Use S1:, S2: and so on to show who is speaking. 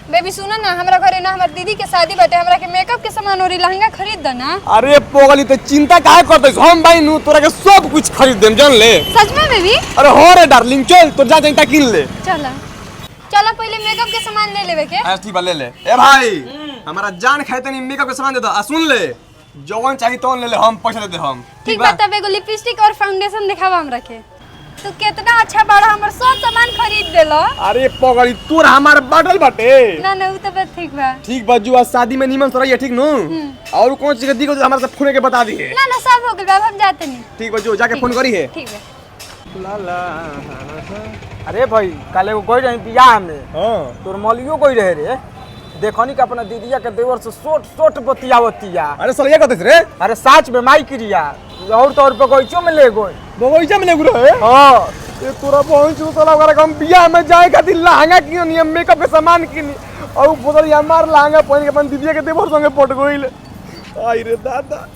S1: Baby सुनो ना, हमरा घरे ना हमर दीदी के शादी बाटे, हमरा के मेकअप के सामान और लहंगा खरीद द ना।
S2: अरे पोगली तो चिंता काहे करत हम भाई नु तोरा के सब कुछ खरीद देम जान ले।
S1: सच में बेबी?
S2: अरे हो रे डार्लिंग चल तो जा जंता किन ले।
S1: चला चला पहले मेकअप के सामान ले लेवे के।
S2: हां ठीक बा ले ले। ए भाई हमारा जान खाए तनी मेकअप के सामान दे दो। आ सुन ले जवन चाहिए तो ले ले, हम पैसा दे दे हम।
S1: ठीक बा तब एगो लिपस्टिक और फाउंडेशन दिखावा हमरा के। तू कितना अच्छा बड़ा हमर सब सामान खरीद देलो।
S2: अरे पोगली तोर हमार बाटल बाटे
S1: ना ना उ त बात ठीक बा।
S2: ठीक बा जुआ शादी में निमन सरैया ठीक नु। और कौन चीज के दिक्कत हमरा से फोन के बता दी है।
S1: ना ना सब हो गइल बा, हम जाते नहीं।
S2: ठीक बा जो जाके फोन करी है।
S1: ठीक बा।
S2: ला ला।
S3: अरे भाई काले को कोई रही बियाह में।
S2: हां
S3: तोर मलियो कोई रहे रे। देखनी का अपना दीदिया के देवर से सोट सोट बतियावतिया।
S2: अरे सरिया कहत रे।
S3: अरे साच में माई क्रिया और तौर पे कोई में ले गई।
S2: बगीचा में ले गुरो है।
S3: हां
S2: ये तोरा पहुंच साला वगैरह हम बियाह में जाए खातिर लहंगा किन नियम मेकअप के सामान किन और बोतल हमार लहंगा पहन के अपन दीदिया के देवर संगे पट गइल। आई रे दादा।